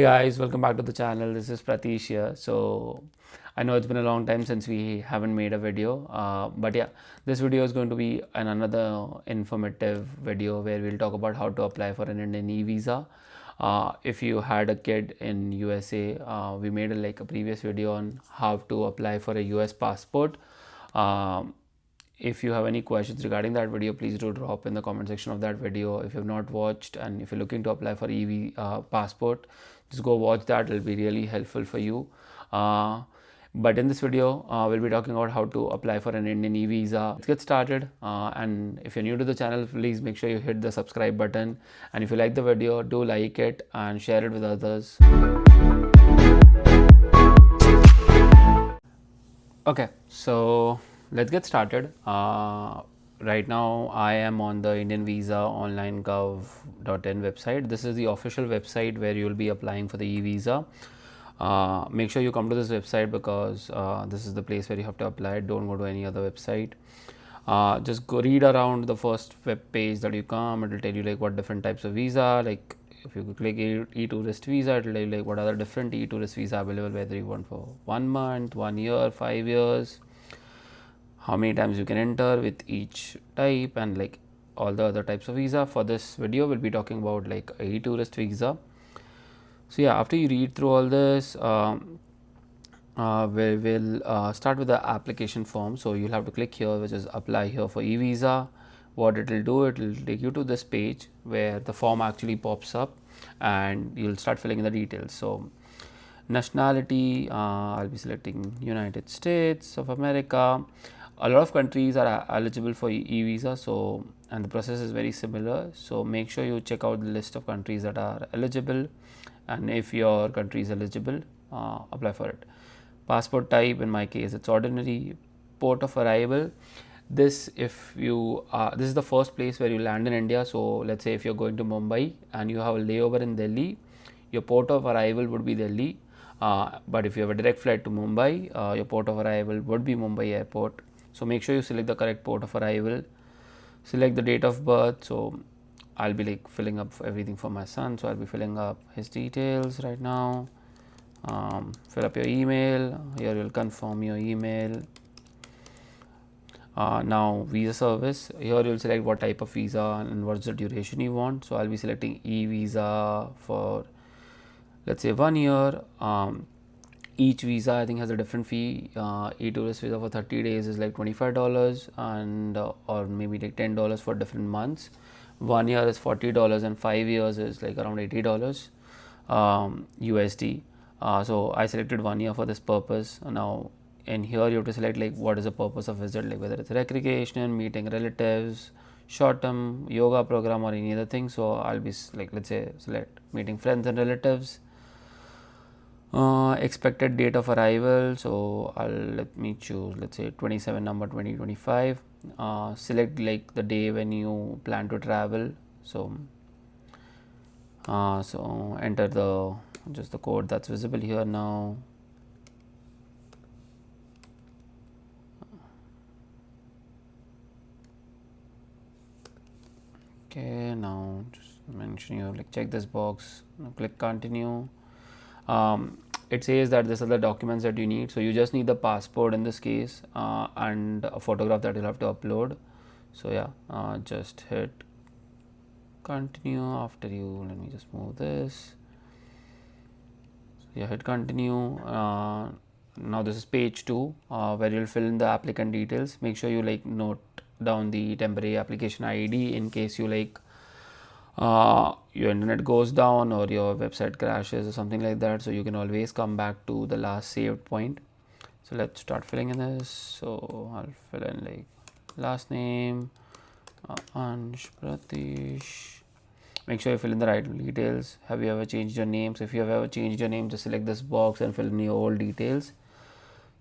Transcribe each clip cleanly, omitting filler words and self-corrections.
Hey guys, welcome back to the channel. This is Pratish here. So I know it's been a long time since we haven't made a video, but yeah, this video is going to be another informative video where we'll talk about how to apply for an Indian e-visa. If you had a kid in USA, we made a previous video on how to apply for a US passport. Um, if you have any questions regarding that video, please do drop in the comment section of that video. If you have not watched and if you're looking to apply for passport, just go watch that. It'll be really helpful for you. But in this video, we'll be talking about how to apply for an Indian e-visa. Let's get started. And if you're new to the channel, please make sure you hit the subscribe button. And if you like the video, do like it and share it with others. Okay, so let's get started. Right now, I am on the Indian Visa Online Gov.in website. This is the official website where you will be applying for the e-visa. Make sure you come to this website because this is the place where you have to apply. Don't go to any other website. Just go read around the first web page that you come. It will tell you like what different types of visa. Like if you click e-tourist visa, it will tell you like what are the different e-tourist visa available. Whether you want for 1 month, 1 year, 5 years, how many times you can enter with each type, and like all the other types of visa. For this video, we'll be talking about like a e-tourist visa. So yeah, after you read through all this, we will start with the application form. So you'll have to click here, which is apply here for e-visa. What it will do, it will take you to this page where the form actually pops up and you'll start filling in the details. So nationality, I'll be selecting United States of America. A lot of countries are eligible for e-visa, so and the process is very similar. So make sure you check out the list of countries that are eligible, and if your country is eligible, apply for it. Passport type, in my case, it's ordinary. Port of arrival. This, if you this is the first place where you land in India. So let's say if you're going to Mumbai and you have a layover in Delhi, your port of arrival would be Delhi. But if you have a direct flight to Mumbai, your port of arrival would be Mumbai airport. So make sure you select the correct port of arrival. Select the date of birth. So I'll be like filling up everything for my son. So I'll be filling up his details right now. Fill up your email. Here you'll confirm your email. Now visa service, here you'll select what type of visa and what's the duration you want. So I'll be selecting e-visa for, let's say, 1 year. Each visa I think has a different fee. E-tourist visa for 30 days is like $25, and or maybe like $10 for different months. 1 year is $40 and 5 years is like around $80 USD. So I selected 1 year for this purpose. Now in here you have to select like what is the purpose of visit, like whether it's recreation, meeting relatives, short term yoga program, or any other thing. So I'll be like, let's say, select meeting friends and relatives. Expected date of arrival, so let me choose, let's say, 27 number 2025. Select like the day when you plan to travel. So so enter the just the code that's visible here now. Okay, now just mention you like check this box. Now click continue. It says that these are the documents that you need. So you just need the passport in this case, and a photograph that you'll have to upload. So yeah, just hit continue. After you, let me just move this. So yeah, hit continue. Now this is page 2, where you'll fill in the applicant details. Make sure you like note down the temporary application ID in case you like your internet goes down or your website crashes or something like that, so you can always come back to the last saved point. So let's start filling in this. So I'll fill in like last name, Ansh Pratish. Make sure you fill in the right details. Have you ever changed your name? So if you have ever changed your name, just select this box and fill in your old details.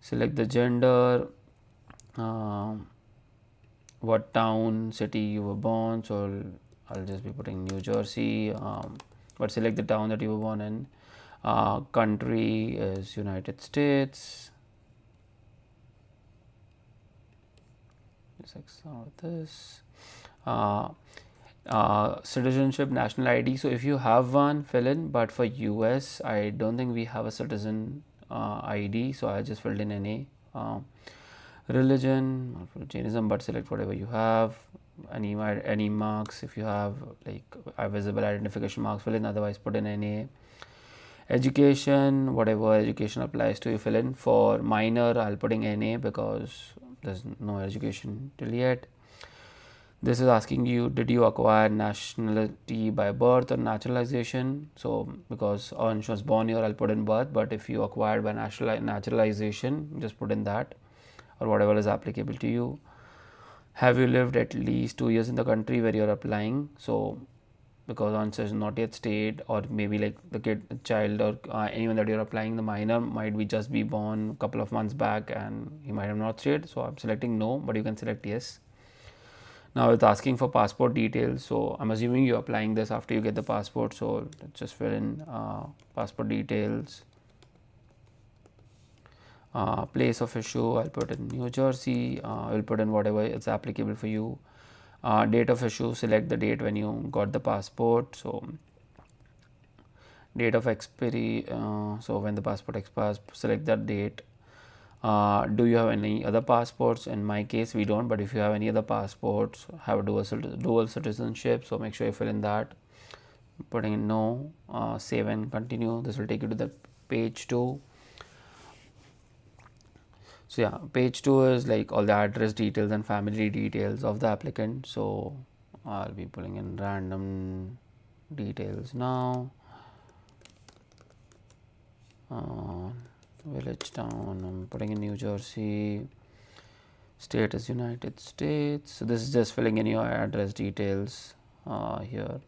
Select the gender, what town, city you were born. So I'll just be putting New Jersey, but select the town that you were born in. Country is United States. Just like this. Citizenship, national ID. So if you have one, fill in. But for US, I don't think we have a citizen ID. So I just filled in NA. Religion, Jainism, but select whatever you have. Any marks if you have, like visible identification marks, fill in. Otherwise, put in NA. Education, whatever education applies to you, fill in. For minor, I'll put in NA because there's no education till yet. This is asking you, did you acquire nationality by birth or naturalization? So because Ansh was born here, I'll put in birth, but if you acquired by naturalization, just put in that or whatever is applicable to you. Have you lived at least 2 years in the country where you're applying? So because Ansh has not yet stayed, or maybe like the child or anyone that you're applying, the minor might be just be born a couple of months back and he might have not stayed. So I'm selecting no, but you can select yes. Now it's asking for passport details, so I'm assuming you're applying this after you get the passport, so let's just fill in passport details. Place of issue, I'll put in New Jersey. I'll put in whatever it's applicable for you. Date of issue, select the date when you got the passport. So date of expiry, so when the passport expires, select that date. Do you have any other passports? In my case, we don't, but if you have any other passports, have a dual citizenship, so make sure you fill in that. Putting in no, save and continue. This will take you to the page 2. So yeah, page 2 is like all the address details and family details of the applicant. So I'll be pulling in random details now. Village, town, I'm putting in New Jersey. State is United States. So this is just filling in your address details here.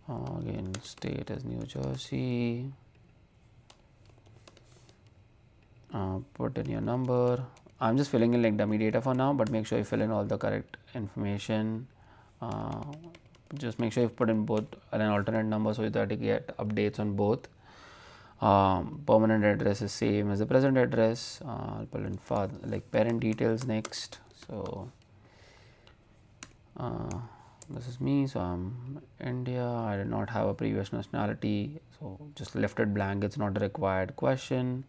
Again, state is New Jersey. Put in your number. I'm just filling in like dummy data for now, but make sure you fill in all the correct information. Just make sure you put in both an alternate number so that you get updates on both. Permanent address is same as the present address. I'll put in like parent details next. So this is me, so I'm India. I did not have a previous nationality, so just left it blank. It's not a required question.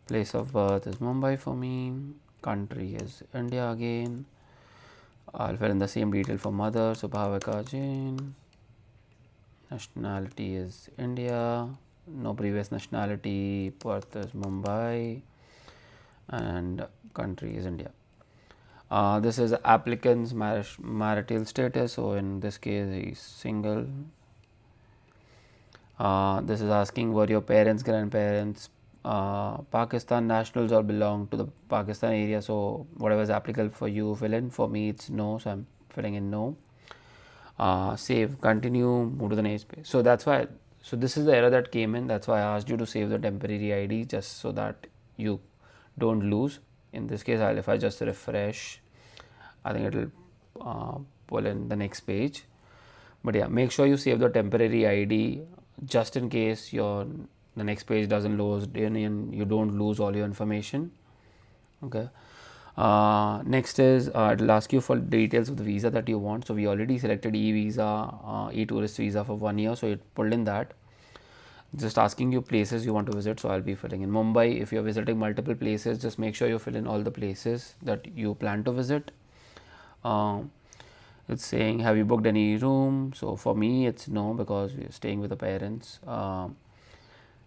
Place of birth is Mumbai for me. Country is India again. I'll fill in the same detail for mother, so Bhavika Jain. Nationality is India. No previous nationality. Birth is Mumbai. And country is India. This is applicant's marital status, so in this case he's single. This is asking were your parents, grandparents Pakistan nationals or belong to the Pakistan area, so whatever is applicable for you fill in. For me it's no, so I'm filling in no. Save, continue, move to the next page. So that's why, so this is the error that came in. That's why I asked you to save the temporary ID, just so that you don't lose. In this case, if I just refresh, I think it will pull in the next page. But yeah, make sure you save the temporary ID just in case the next page doesn't lose and you don't lose all your information. Okay. Next is it will ask you for details of the visa that you want. So we already selected e-visa, e-tourist visa for 1 year, so it pulled in that. Just asking you places you want to visit, so I'll be filling in Mumbai. If you're visiting multiple places, just make sure you fill in all the places that you plan to visit. It's saying have you booked any room, so for me it's no because we're staying with the parents.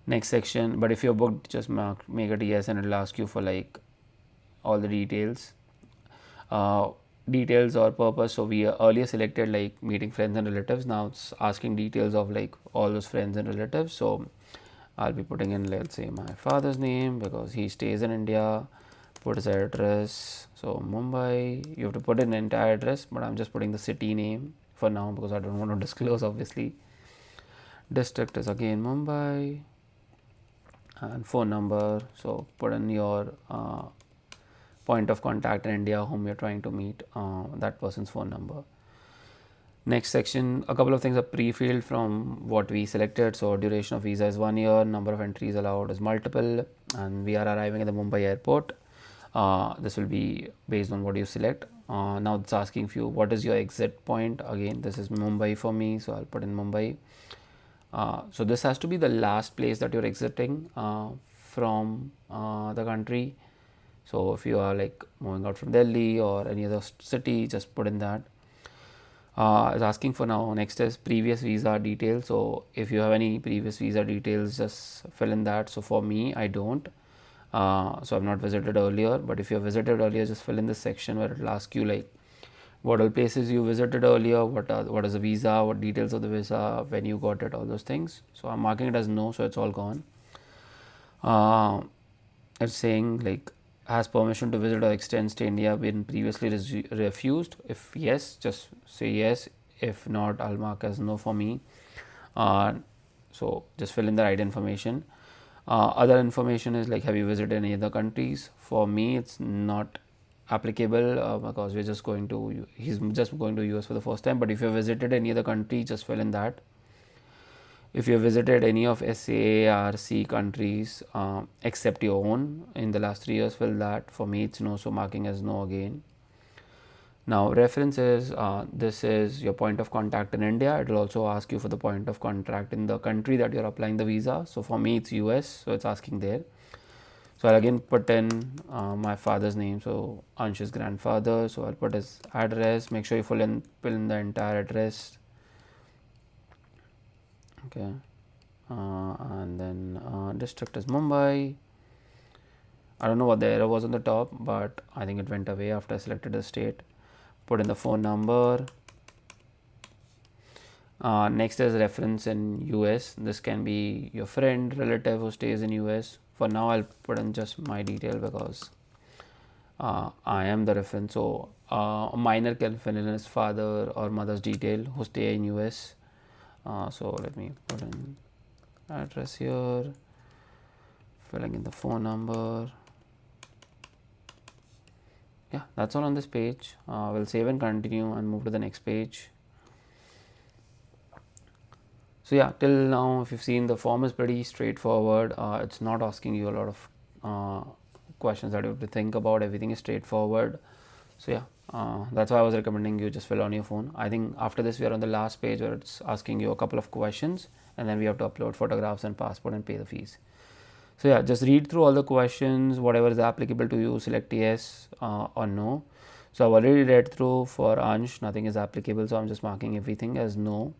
Next section, but if you're booked, just make it yes and it'll ask you for like all the details or purpose. So we earlier selected like meeting friends and relatives. Now it's asking details of like all those friends and relatives. So I'll be putting in, let's say, my father's name because he stays in India. Put his address, so Mumbai. You have to put in an entire address, but I'm just putting the city name for now because I don't want to disclose, obviously. District is again Mumbai. And phone number, so put in your point of contact in India whom you're trying to meet, that person's phone number. Next section, a couple of things are pre-filled from what we selected. So duration of visa is 1 year, number of entries allowed is multiple, and we are arriving at the Mumbai airport. This will be based on what you select. Now it's asking you what is your exit point. Again, this is Mumbai for me, so I'll put in Mumbai. So this has to be the last place that you're exiting from the country. So if you are like moving out from Delhi or any other city, just put in that. It's asking for now. Next is previous visa details. So if you have any previous visa details, just fill in that. So for me, I don't. So I've not visited earlier, but if you have visited earlier, just fill in this section where it will ask you like what all places you visited earlier, what is the visa, what details of the visa, when you got it, all those things. So I'm marking it as no, so it's all gone. It's saying like has permission to visit or extend stay in India been previously refused. If yes, just say yes. If not, I'll mark as no for me. So just fill in the right information. Other information is like have you visited any other countries. For me it's not applicable because we're just going to he's just going to US for the first time, but if you have visited any other country, just fill in that. If you have visited any of SARC countries except your own in the last 3 years, fill that. For me it's no, so marking as no again. Now references, this is your point of contact in India. It will also ask you for the point of contact in the country that you're applying the visa. So for me it's US, so it's asking there. So I'll again put in my father's name, so Ansh's grandfather. So I'll put his address. Make sure you fill in the entire address. Okay, and then district is Mumbai. I don't know what the error was on the top, but I think it went away after I selected the state. Put in the phone number. Next is reference in US. This can be your friend, relative who stays in US. For now I'll put in just my detail because I am the reference. So a minor can fill in his father or mother's detail who stay in US. So let me put in address here, filling in the phone number. Yeah, that's all on this page. We'll save and continue and move to the next page. So yeah, till now if you've seen, the form is pretty straightforward. It's not asking you a lot of questions that you have to think about. Everything is straightforward. So yeah, that's why I was recommending you just fill on your phone. I think after this we are on the last page where it's asking you a couple of questions and then we have to upload photographs and passport and pay the fees. So yeah, just read through all the questions, whatever is applicable to you, select yes or no. So I've already read through. For Ansh, nothing is applicable, so I'm just marking everything as no.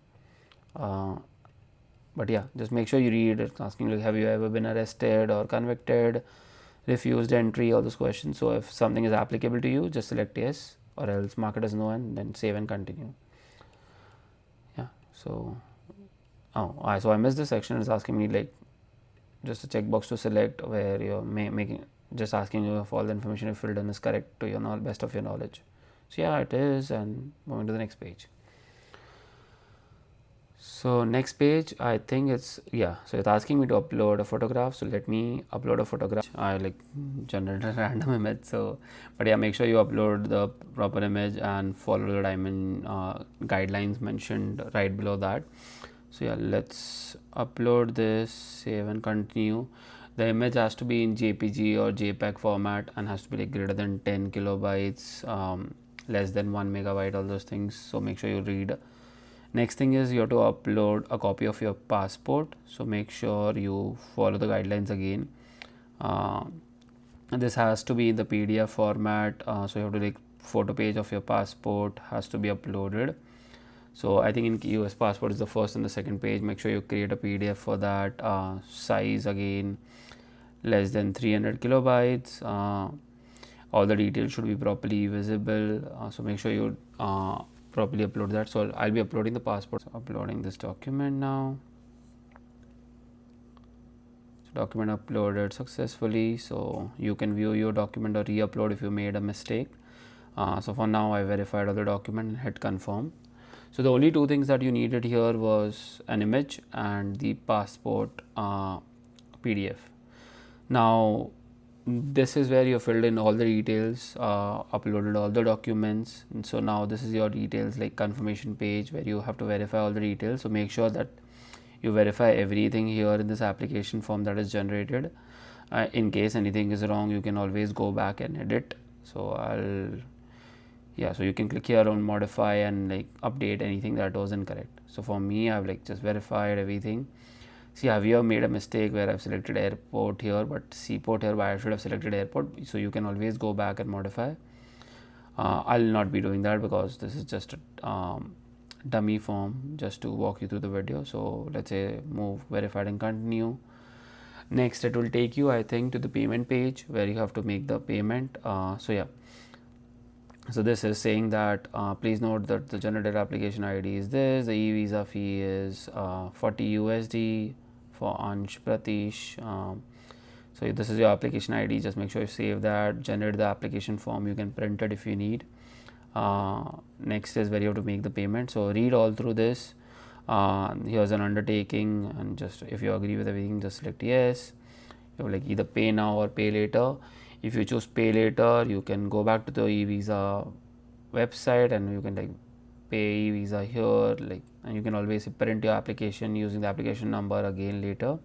But yeah, just make sure you read. It's asking like have you ever been arrested or convicted, refused entry, all those questions. So if something is applicable to you, just select yes, or else mark it as no and then save and continue. Yeah, so so I missed this section. It's asking me like just a checkbox to select where you're making, just asking you if all the information you filled in is correct to your best of your knowledge. So yeah, it is, and moving to the next page. So next page, I think it's, yeah, so it's asking me to upload a photograph. So let me upload a photograph. I like generated a random image. So, but yeah, make sure you upload the proper image and follow the diamond guidelines mentioned right below that. So yeah, let's upload this, save and continue. The image has to be in JPG or JPEG format and has to be like greater than 10 kilobytes, less than 1 megabyte, all those things. So make sure you read. Next thing is you have to upload a copy of your passport. So make sure you follow the guidelines again. This has to be in the PDF format. So you have to like photo page of your passport has to be uploaded. So I think in US passport is the first and the second page. Make sure you create a PDF for that. Size again less than 300 kilobytes. All the details should be properly visible. So make sure you properly upload that. So I'll be uploading the passport. So uploading this document now. So document uploaded successfully. So you can view your document or re-upload if you made a mistake. So for now I verified all the document and hit confirm. So the only two things that you needed here was an image and the passport PDF. Now this is where you filled in all the details, uploaded all the documents, and so now this is your details like confirmation page where you have to verify all the details. So make sure that you verify everything here in this application form that is generated. In case anything is wrong, you can always go back and edit. So yeah, so you can click here on modify and like update anything that was incorrect. So for me, I've like just verified everything. See, have you made a mistake where I've selected airport here but seaport here, but I should have selected airport. So you can always go back and modify. I'll not be doing that because this is just a dummy form just to walk you through the video. So let's say move verified and continue. Next it will take you, I think, to the payment page where you have to make the payment. So yeah, so this is saying that please note that the generated application ID is this, the e-visa fee is 40 USD for Ansh Pratish. So this is your application ID, just make sure you save that, generate the application form, you can print it if you need. Next is where you have to make the payment. So read all through this. Here's an undertaking, and just if you agree with everything, just select yes. You have like either pay now or pay later. If you choose pay later, you can go back to the e-visa website and you can like pay e-visa here, like, and you can always print your application using the application number again later.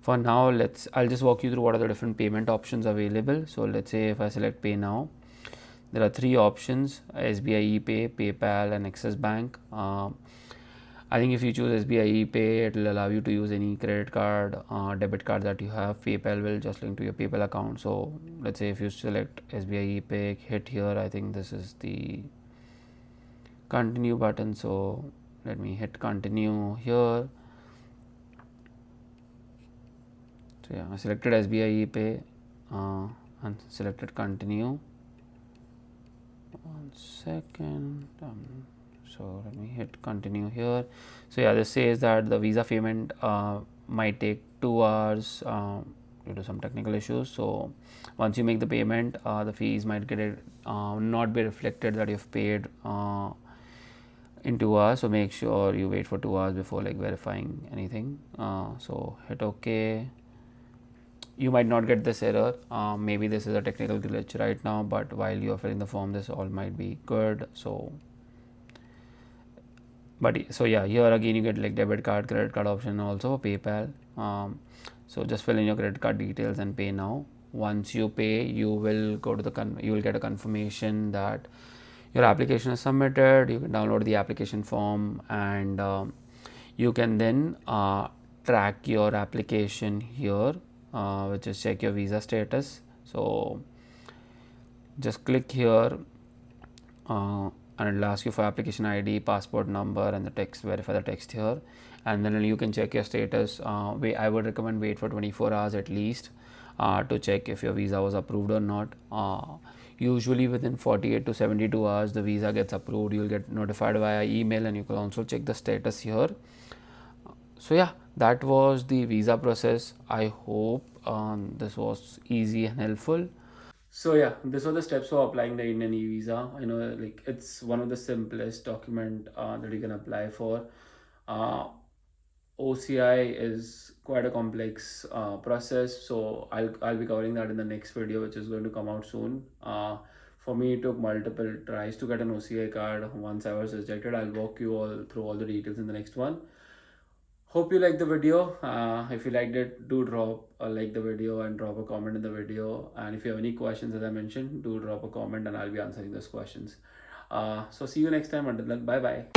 For now, I'll just walk you through what are the different payment options available. So let's say if I select pay now, there are three options: SBI ePay, PayPal, and Axis Bank. I think if you choose SBI ePay, it will allow you to use any credit card, debit card that you have. PayPal will just link to your PayPal account. So let's say if you select SBI ePay, hit here. I think this is the continue button. So let me hit continue here. So yeah, I selected SBI ePay and selected continue. One second. So let me hit continue here. So yeah, this says that the visa payment might take 2 hours due to some technical issues. So once you make the payment, the fees might get not be reflected that you've paid in 2 hours. So make sure you wait for 2 hours before like verifying anything. So hit OK. You might not get this error. Maybe this is a technical glitch right now, but while you are filling the form, this all might be good. So yeah, here again you get like debit card, credit card option, also PayPal. So just fill in your credit card details and pay now. Once you pay, you will go to you will get a confirmation that your application is submitted. You can download the application form, and you can then track your application here, which is check your visa status. So just click here and it will ask you for application ID, passport number, and the text. Verify the text here, and then you can check your status. I would recommend wait for 24 hours at least to check if your visa was approved or not. Usually within 48 to 72 hours the visa gets approved. You will get notified via email, and you can also check the status here. So yeah, that was the visa process. I hope this was easy and helpful. So yeah, these are the steps for applying the Indian e-visa. I know like it's one of the simplest document that you can apply for. Uh, OCI is quite a complex process, so I'll be covering that in the next video, which is going to come out soon. For me, it took multiple tries to get an OCI card. Once I was rejected, I'll walk you all through all the details in the next one. Hope you liked the video. If you liked it, do drop a like the video and drop a comment in the video. And if you have any questions, as I mentioned, do drop a comment and I'll be answering those questions. So see you next time. Until then, bye bye.